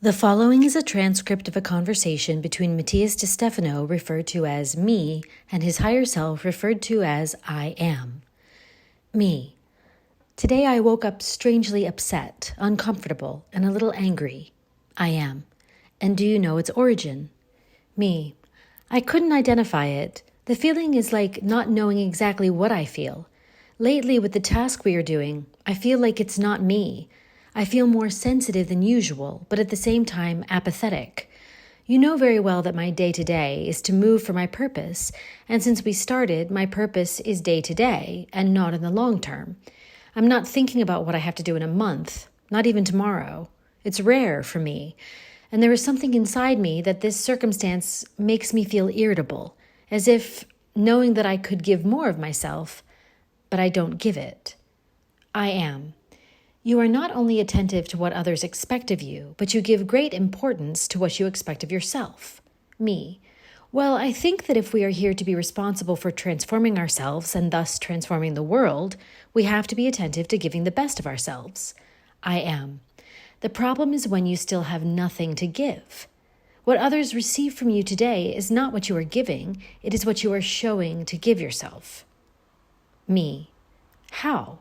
The following is a transcript of a conversation between Matías De Stefano, referred to as me, and his higher self, referred to as I am. Me. Today I woke up strangely upset, uncomfortable, and a little angry. I am. And do you know its origin? Me. I couldn't identify it. The feeling is like not knowing exactly what I feel. Lately, with the task we are doing, I feel like it's not me. I feel more sensitive than usual, but at the same time apathetic. You know very well that my day-to-day is to move for my purpose, and since we started, my purpose is day-to-day and not in the long term. I'm not thinking about what I have to do in a month, not even tomorrow. It's rare for me, and there is something inside me that this circumstance makes me feel irritable, as if knowing that I could give more of myself, but I don't give it. I am. You are not only attentive to what others expect of you, but you give great importance to what you expect of yourself. Me. Well, I think that if we are here to be responsible for transforming ourselves and thus transforming the world, we have to be attentive to giving the best of ourselves. I am. The problem is when you still have nothing to give. What others receive from you today is not what you are giving, it is what you are showing to give yourself. Me. How?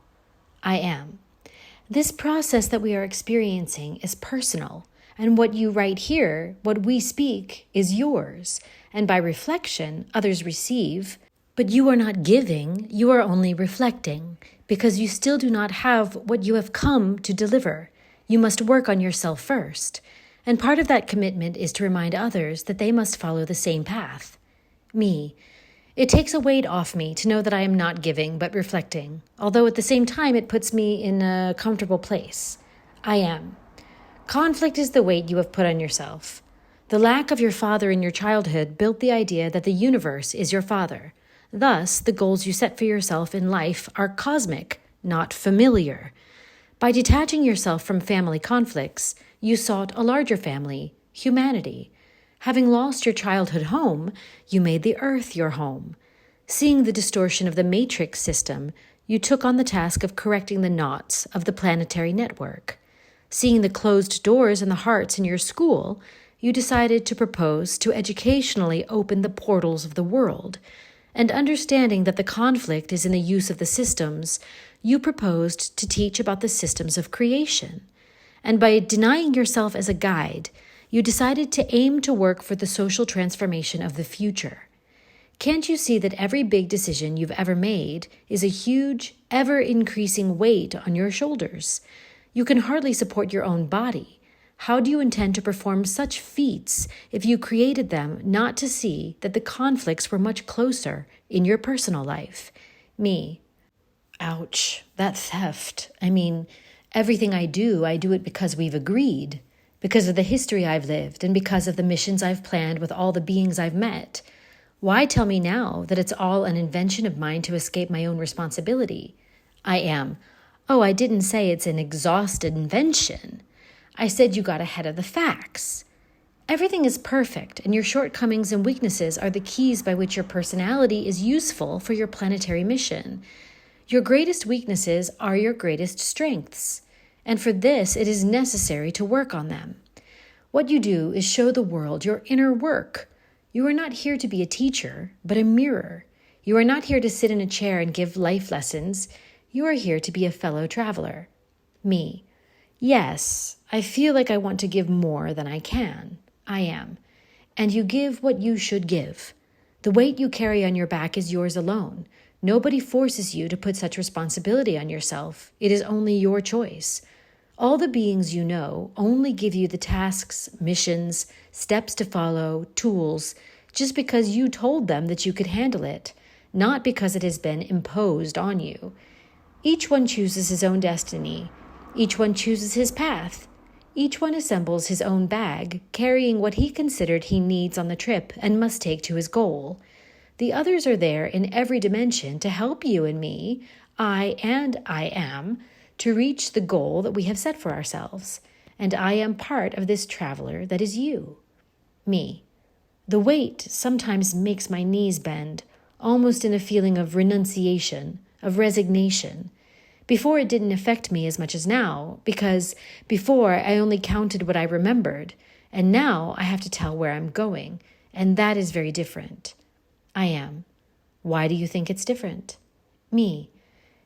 I am. This process that we are experiencing is personal, and what you write here, what we speak, is yours, and by reflection, others receive. But you are not giving, you are only reflecting, because you still do not have what you have come to deliver. You must work on yourself first, and part of that commitment is to remind others that they must follow the same path. Me. It takes a weight off me to know that I am not giving, but reflecting, although at the same time it puts me in a comfortable place. I am. Conflict is the weight you have put on yourself. The lack of your father in your childhood built the idea that the universe is your father. Thus, the goals you set for yourself in life are cosmic, not familiar. By detaching yourself from family conflicts, you sought a larger family, humanity. Having lost your childhood home, you made the earth your home. Seeing the distortion of the matrix system, you took on the task of correcting the knots of the planetary network. Seeing the closed doors and the hearts in your school, you decided to propose to educationally open the portals of the world. And understanding that the conflict is in the use of the systems, you proposed to teach about the systems of creation. And by denying yourself as a guide, you decided to aim to work for the social transformation of the future. Can't you see that every big decision you've ever made is a huge, ever-increasing weight on your shoulders? You can hardly support your own body. How do you intend to perform such feats if you created them not to see that the conflicts were much closer in your personal life? Me. Ouch, that theft. Everything I do it because we've agreed. Because of the history I've lived and because of the missions I've planned with all the beings I've met. Why tell me now that it's all an invention of mine to escape my own responsibility? I am. Oh, I didn't say it's an exhausted invention. I said you got ahead of the facts. Everything is perfect, and your shortcomings and weaknesses are the keys by which your personality is useful for your planetary mission. Your greatest weaknesses are your greatest strengths. And for this, it is necessary to work on them. What you do is show the world your inner work. You are not here to be a teacher, but a mirror. You are not here to sit in a chair and give life lessons. You are here to be a fellow traveler. Me. Yes, I feel like I want to give more than I can. I am. And you give what you should give. The weight you carry on your back is yours alone. Nobody forces you to put such responsibility on yourself. It is only your choice. All the beings you know only give you the tasks, missions, steps to follow, tools, just because you told them that you could handle it, not because it has been imposed on you. Each one chooses his own destiny. Each one chooses his path. Each one assembles his own bag, carrying what he considered he needs on the trip and must take to his goal. The others are there in every dimension to help you and me, I am, to reach the goal that we have set for ourselves. And I am part of this traveler that is you. Me. The weight sometimes makes my knees bend, almost in a feeling of renunciation, of resignation, Before, it didn't affect me as much as now, because before I only counted what I remembered, and now I have to tell where I'm going, and that is very different. I am. Why do you think it's different? Me.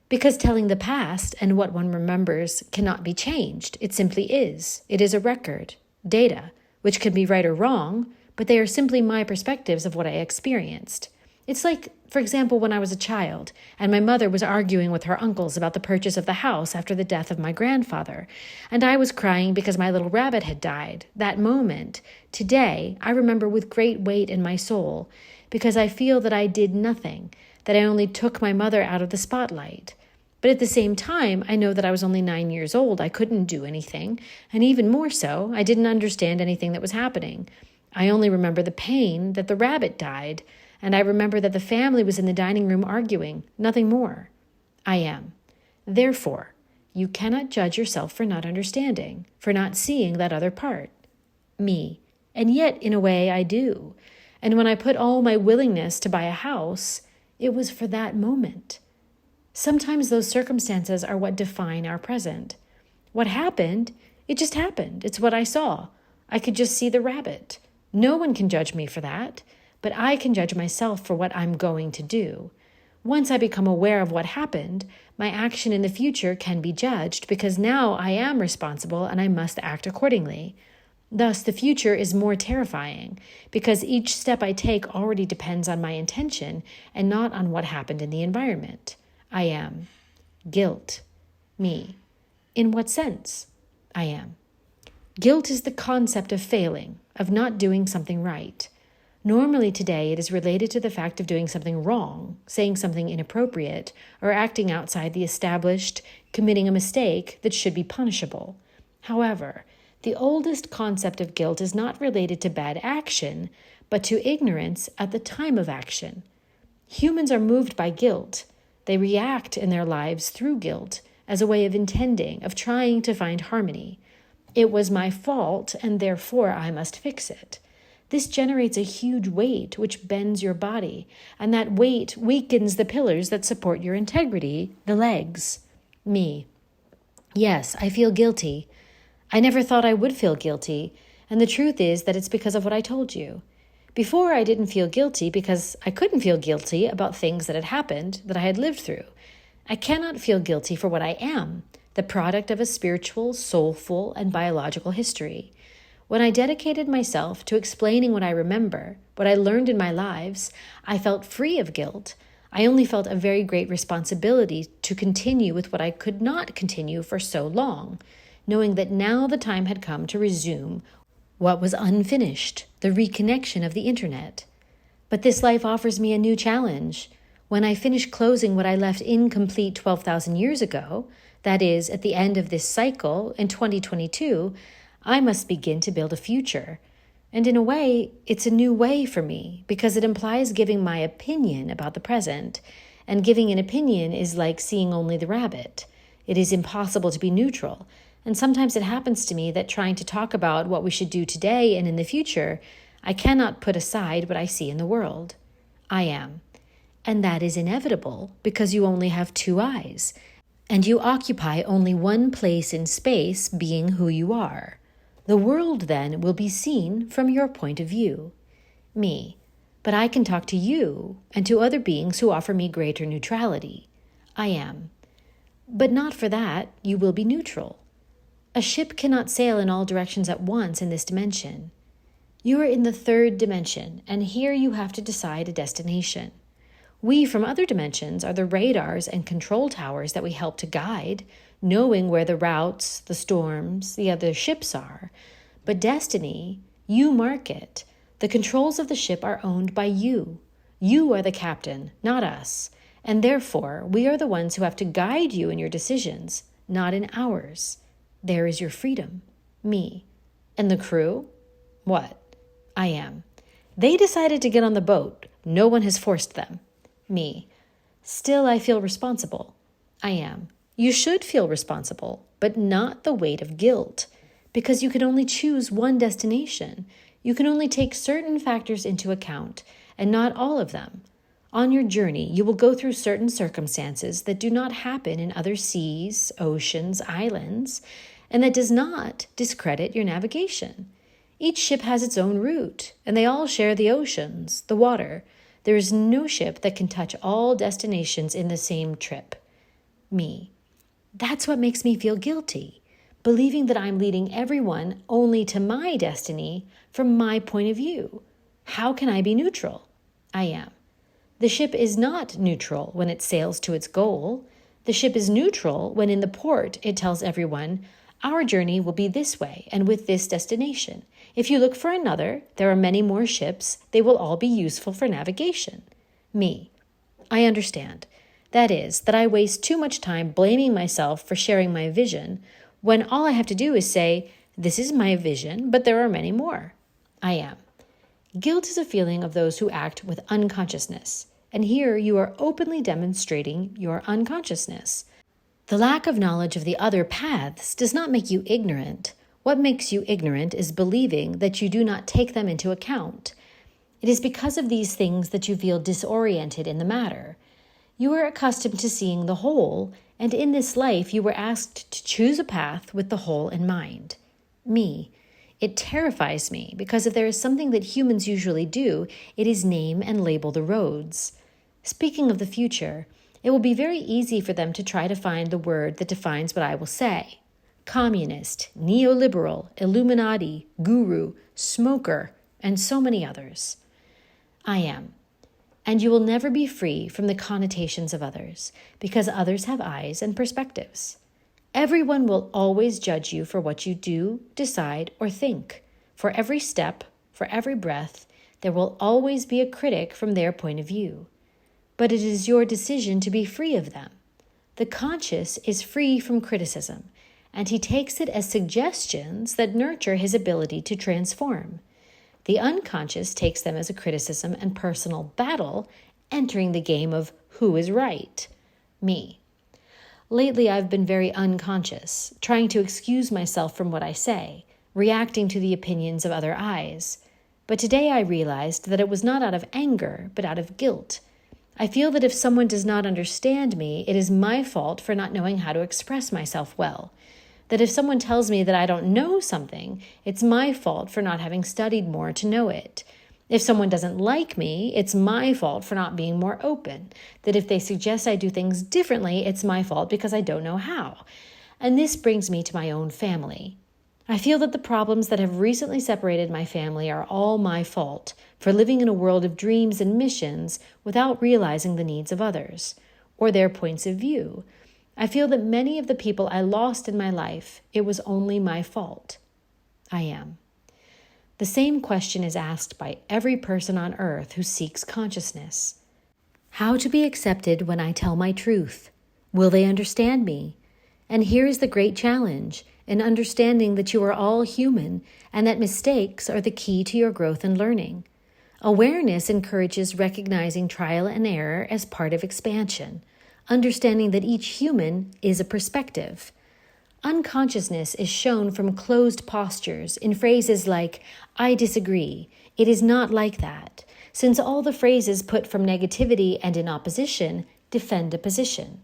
Because telling the past and what one remembers cannot be changed. It simply is. It is a record, data, which can be right or wrong, but they are simply my perspectives of what I experienced. It's like, for example, when I was a child, and my mother was arguing with her uncles about the purchase of the house after the death of my grandfather, and I was crying because my little rabbit had died. That moment, today, I remember with great weight in my soul, because I feel that I did nothing, that I only took my mother out of the spotlight. But at the same time, I know that I was only 9 years old. I couldn't do anything, and even more so, I didn't understand anything that was happening. I only remember the pain that the rabbit died, and I remember that the family was in the dining room arguing, nothing more. I am. Therefore, you cannot judge yourself for not understanding, for not seeing that other part. Me. And yet, in a way, I do. And when I put all my willingness to buy a house, it was for that moment. Sometimes those circumstances are what define our present. What happened? It just happened. It's what I saw. I could just see the rabbit. No one can judge me for that. But I can judge myself for what I'm going to do. Once I become aware of what happened, my action in the future can be judged because now I am responsible and I must act accordingly. Thus, the future is more terrifying because each step I take already depends on my intention and not on what happened in the environment. I am. Guilt. Me. In what sense? I am. Guilt is the concept of failing, of not doing something right. Normally today, it is related to the fact of doing something wrong, saying something inappropriate, or acting outside the established, committing a mistake that should be punishable. However, the oldest concept of guilt is not related to bad action, but to ignorance at the time of action. Humans are moved by guilt. They react in their lives through guilt as a way of intending, of trying to find harmony. It was my fault, and therefore I must fix it. This generates a huge weight which bends your body, and that weight weakens the pillars that support your integrity, the legs. Me. Yes, I feel guilty. I never thought I would feel guilty, and the truth is that it's because of what I told you. Before, I didn't feel guilty because I couldn't feel guilty about things that had happened that I had lived through. I cannot feel guilty for what I am, the product of a spiritual, soulful, and biological history. When I dedicated myself to explaining what I remember, what I learned in my lives, I felt free of guilt. I only felt a very great responsibility to continue with what I could not continue for so long, knowing that now the time had come to resume what was unfinished, the reconnection of the internet. But this life offers me a new challenge. When I finish closing what I left incomplete 12,000 years ago, that is, at the end of this cycle in 2022, I must begin to build a future. And in a way, it's a new way for me because it implies giving my opinion about the present. And giving an opinion is like seeing only the rabbit. It is impossible to be neutral. And sometimes it happens to me that trying to talk about what we should do today and in the future, I cannot put aside what I see in the world. I am. And that is inevitable because you only have two eyes. And you occupy only one place in space, being who you are. The world, then, will be seen from your point of view. Me. But I can talk to you and to other beings who offer me greater neutrality. I am. But not for that, you will be neutral. A ship cannot sail in all directions at once in this dimension. You are in the third dimension, and here you have to decide a destination. We from other dimensions are the radars and control towers that we help to guide, knowing where the routes, the storms, the other ships are. But destiny, you mark it. The controls of the ship are owned by you. You are the captain, not us. And therefore, we are the ones who have to guide you in your decisions, not in ours. There is your freedom. Me. And the crew? What? I am. They decided to get on the boat. No one has forced them. Me. Still, I feel responsible. I am. You should feel responsible, but not the weight of guilt, because you can only choose one destination. You can only take certain factors into account, and not all of them. On your journey, you will go through certain circumstances that do not happen in other seas, oceans, islands, and that does not discredit your navigation. Each ship has its own route, and they all share the oceans, the water. There is no ship that can touch all destinations in the same trip. Me. That's what makes me feel guilty, believing that I'm leading everyone only to my destiny from my point of view. How can I be neutral? I am. The ship is not neutral when it sails to its goal. The ship is neutral when in the port it tells everyone, our journey will be this way and with this destination. If you look for another, there are many more ships. They will all be useful for navigation. Me. I understand. That is, that I waste too much time blaming myself for sharing my vision when all I have to do is say, this is my vision, but there are many more. I am. Guilt is a feeling of those who act with unconsciousness, and here you are openly demonstrating your unconsciousness. The lack of knowledge of the other paths does not make you ignorant. What makes you ignorant is believing that you do not take them into account. It is because of these things that you feel disoriented in the matter. You are accustomed to seeing the whole, and in this life you were asked to choose a path with the whole in mind. Me. It terrifies me because if there is something that humans usually do, it is name and label the roads. Speaking of the future, it will be very easy for them to try to find the word that defines what I will say. Communist, neoliberal, Illuminati, guru, smoker, and so many others. I am. And you will never be free from the connotations of others, because others have eyes and perspectives. Everyone will always judge you for what you do, decide, or think. For every step, for every breath, there will always be a critic from their point of view. But it is your decision to be free of them. The conscious is free from criticism, and he takes it as suggestions that nurture his ability to transform. The unconscious takes them as a criticism and personal battle, entering the game of who is right. Me. Lately, I've been very unconscious, trying to excuse myself from what I say, reacting to the opinions of other eyes. But today I realized that it was not out of anger, but out of guilt. I feel that if someone does not understand me, it is my fault for not knowing how to express myself well. That if someone tells me that I don't know something, it's my fault for not having studied more to know it. If someone doesn't like me, it's my fault for not being more open. That if they suggest I do things differently, it's my fault because I don't know how. And this brings me to my own family. I feel that the problems that have recently separated my family are all my fault for living in a world of dreams and missions without realizing the needs of others or their points of view. I feel that many of the people I lost in my life, it was only my fault. I am. The same question is asked by every person on earth who seeks consciousness. How to be accepted when I tell my truth? Will they understand me? And here is the great challenge, in understanding that you are all human and that mistakes are the key to your growth and learning. Awareness encourages recognizing trial and error as part of expansion, understanding that each human is a perspective. Unconsciousness is shown from closed postures in phrases like, I disagree, it is not like that, since all the phrases put from negativity and in opposition defend a position.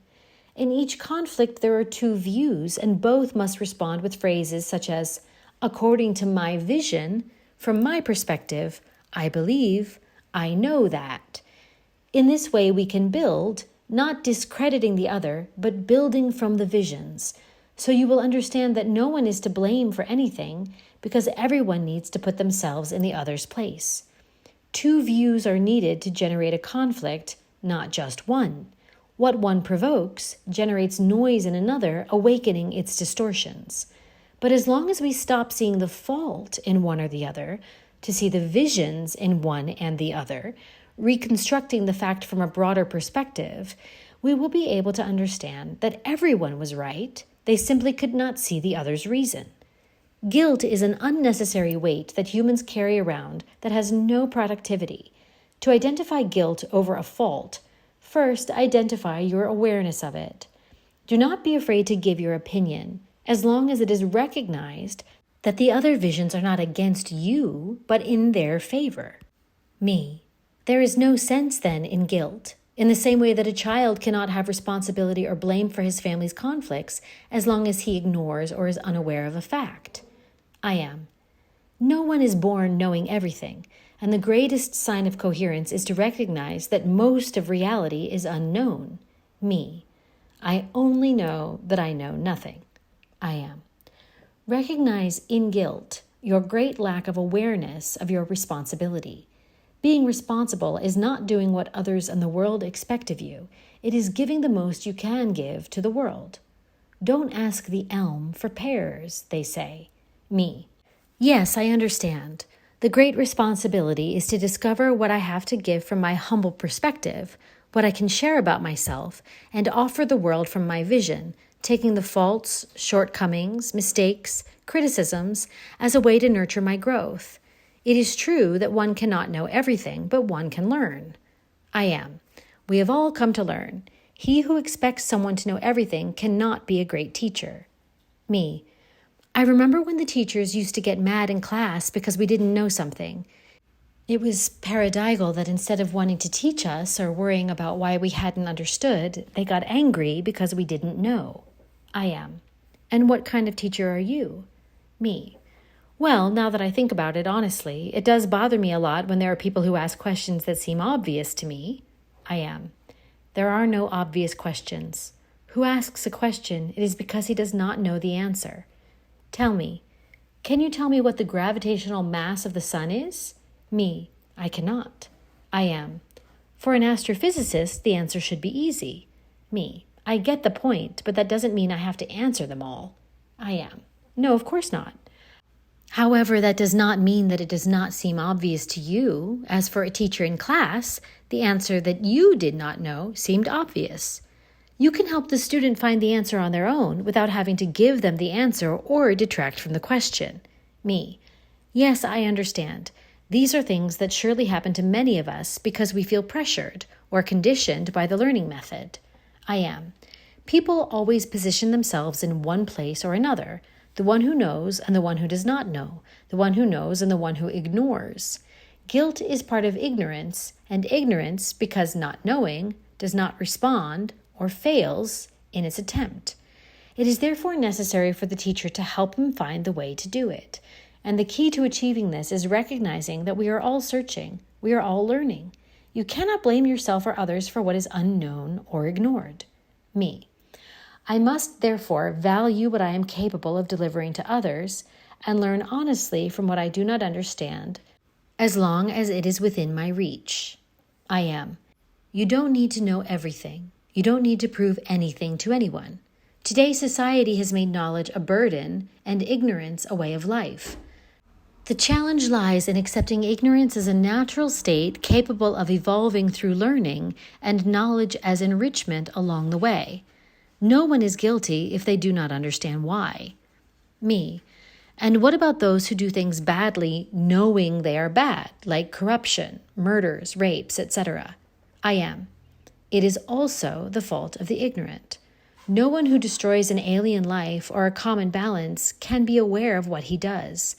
In each conflict there are two views, and both must respond with phrases such as, according to my vision, from my perspective, I believe, I know that. In this way we can build, not discrediting the other, but building from the visions. So you will understand that no one is to blame for anything because everyone needs to put themselves in the other's place. Two views are needed to generate a conflict, not just one. What one provokes generates noise in another, awakening its distortions. But as long as we stop seeing the fault in one or the other, to see the visions in one and the other, reconstructing the fact from a broader perspective, we will be able to understand that everyone was right. They simply could not see the other's reason. Guilt is an unnecessary weight that humans carry around that has no productivity. To identify guilt over a fault, first identify your awareness of it. Do not be afraid to give your opinion, as long as it is recognized that the other visions are not against you, but in their favor. Me. There is no sense, then, in guilt, in the same way that a child cannot have responsibility or blame for his family's conflicts as long as he ignores or is unaware of a fact. I am. No one is born knowing everything, and the greatest sign of coherence is to recognize that most of reality is unknown. Me. I only know that I know nothing. I am. Recognize in guilt your great lack of awareness of your responsibility. Being responsible is not doing what others in the world expect of you. It is giving the most you can give to the world. Don't ask the elm for pears, they say. Me. Yes, I understand. The great responsibility is to discover what I have to give from my humble perspective, what I can share about myself, and offer the world from my vision, taking the faults, shortcomings, mistakes, criticisms as a way to nurture my growth. It is true that one cannot know everything, but one can learn. I am. We have all come to learn. He who expects someone to know everything cannot be a great teacher. Me. I remember when the teachers used to get mad in class because we didn't know something. It was paradoxical that instead of wanting to teach us or worrying about why we hadn't understood, they got angry because we didn't know. I am. And what kind of teacher are you? Me. Well, now that I think about it honestly, it does bother me a lot when there are people who ask questions that seem obvious to me. I am. There are no obvious questions. Who asks a question, it is because he does not know the answer. Tell me, can you tell me what the gravitational mass of the sun is? Me. I cannot. I am. For an astrophysicist, the answer should be easy. Me. I get the point, but that doesn't mean I have to answer them all. I am. No, of course not. However, that does not mean that it does not seem obvious to you. As for a teacher in class, the answer that you did not know seemed obvious. You can help the student find the answer on their own without having to give them the answer or detract from the question. Me. Yes, I understand. These are things that surely happen to many of us because we feel pressured or conditioned by the learning method. I am. People always position themselves in one place or another, the one who knows and the one who does not know, the one who knows and the one who ignores. Guilt is part of ignorance, and ignorance, because not knowing, does not respond or fails in its attempt. It is therefore necessary for the teacher to help him find the way to do it. And the key to achieving this is recognizing that we are all searching, we are all learning. You cannot blame yourself or others for what is unknown or ignored. Me. I must therefore value what I am capable of delivering to others and learn honestly from what I do not understand, as long as it is within my reach. I am. You don't need to know everything. You don't need to prove anything to anyone. Today, society has made knowledge a burden and ignorance a way of life. The challenge lies in accepting ignorance as a natural state capable of evolving through learning and knowledge as enrichment along the way. No one is guilty if they do not understand why. Me. And what about those who do things badly knowing they are bad, like corruption, murders, rapes, etc.? I am. It is also the fault of the ignorant. No one who destroys an alien life or a common balance can be aware of what he does.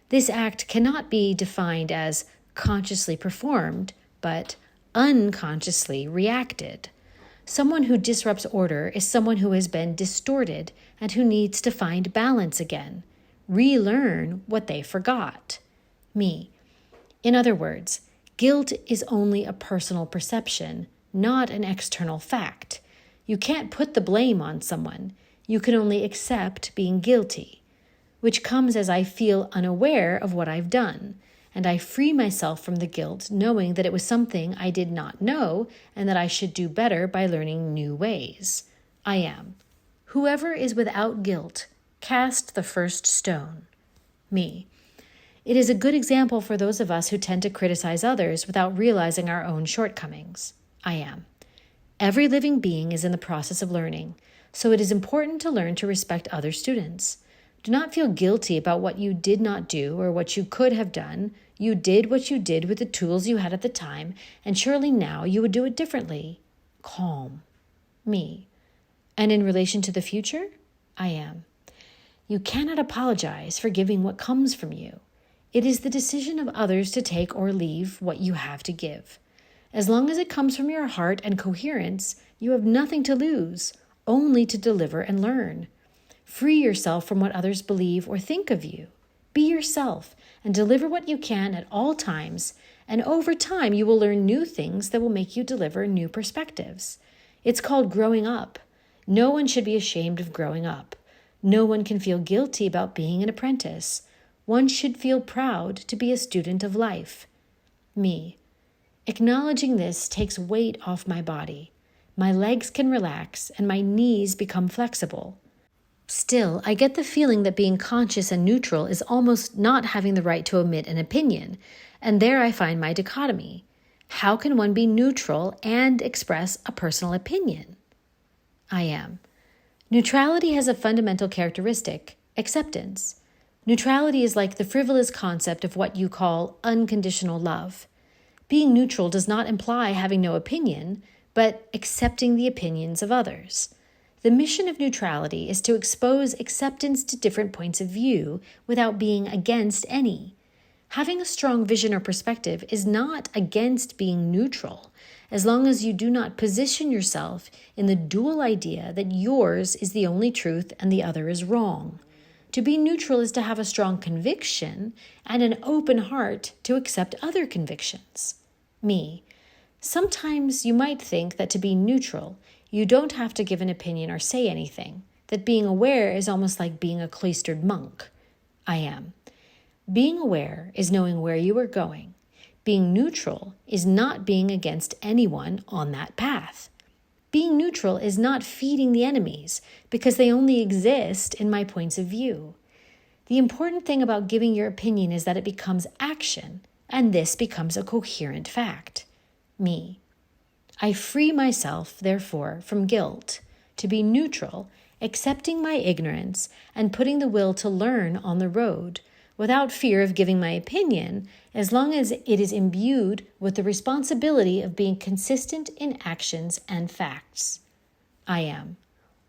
This act cannot be defined as consciously performed, but unconsciously reacted. Someone who disrupts order is someone who has been distorted and who needs to find balance again, relearn what they forgot. Me. In other words, guilt is only a personal perception, not an external fact. You can't put the blame on someone. You can only accept being guilty, which comes as I feel unaware of what I've done, and I free myself from the guilt knowing that it was something I did not know and that I should do better by learning new ways. I am. Whoever is without guilt, cast the first stone. Me. It is a good example for those of us who tend to criticize others without realizing our own shortcomings. I am. Every living being is in the process of learning, so it is important to learn to respect other students. Do not feel guilty about what you did not do or what you could have done. You did what you did with the tools you had at the time, and surely now you would do it differently. Calm. Me. And in relation to the future, I am. You cannot apologize for giving what comes from you. It is the decision of others to take or leave what you have to give. As long as it comes from your heart and coherence, you have nothing to lose, only to deliver and learn. Free yourself from what others believe or think of you. Be yourself and deliver what you can at all times, and over time you will learn new things that will make you deliver new perspectives. It's called growing up. No one should be ashamed of growing up. No one can feel guilty about being an apprentice. One should feel proud to be a student of life. Me. Acknowledging this takes weight off my body. My legs can relax and my knees become flexible. Still, I get the feeling that being conscious and neutral is almost not having the right to omit an opinion, and there I find my dichotomy. How can one be neutral and express a personal opinion? I am. Neutrality has a fundamental characteristic, acceptance. Neutrality is like the frivolous concept of what you call unconditional love. Being neutral does not imply having no opinion, but accepting the opinions of others. The mission of neutrality is to expose acceptance to different points of view without being against any. Having a strong vision or perspective is not against being neutral, as long as you do not position yourself in the dual idea that yours is the only truth and the other is wrong. To be neutral is to have a strong conviction and an open heart to accept other convictions. Me. Sometimes you might think that to be neutral, you don't have to give an opinion or say anything, that being aware is almost like being a cloistered monk. I am. Being aware is knowing where you are going. Being neutral is not being against anyone on that path. Being neutral is not feeding the enemies because they only exist in my points of view. The important thing about giving your opinion is that it becomes action, and this becomes a coherent fact. Me. I free myself, therefore, from guilt, to be neutral, accepting my ignorance and putting the will to learn on the road, without fear of giving my opinion, as long as it is imbued with the responsibility of being consistent in actions and facts. I am.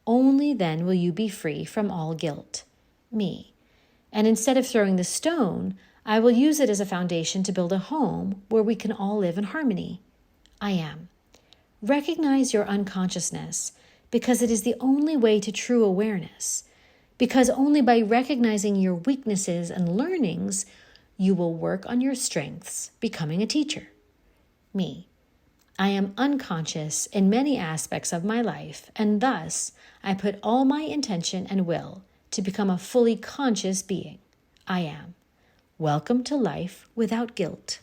Only then will you be free from all guilt. Me. And instead of throwing the stone, I will use it as a foundation to build a home where we can all live in harmony. I am. Recognize your unconsciousness, because it is the only way to true awareness. Because only by recognizing your weaknesses and learnings, you will work on your strengths, becoming a teacher. Me. I am unconscious in many aspects of my life, and thus I put all my intention and will to become a fully conscious being. I am. Welcome to life without guilt.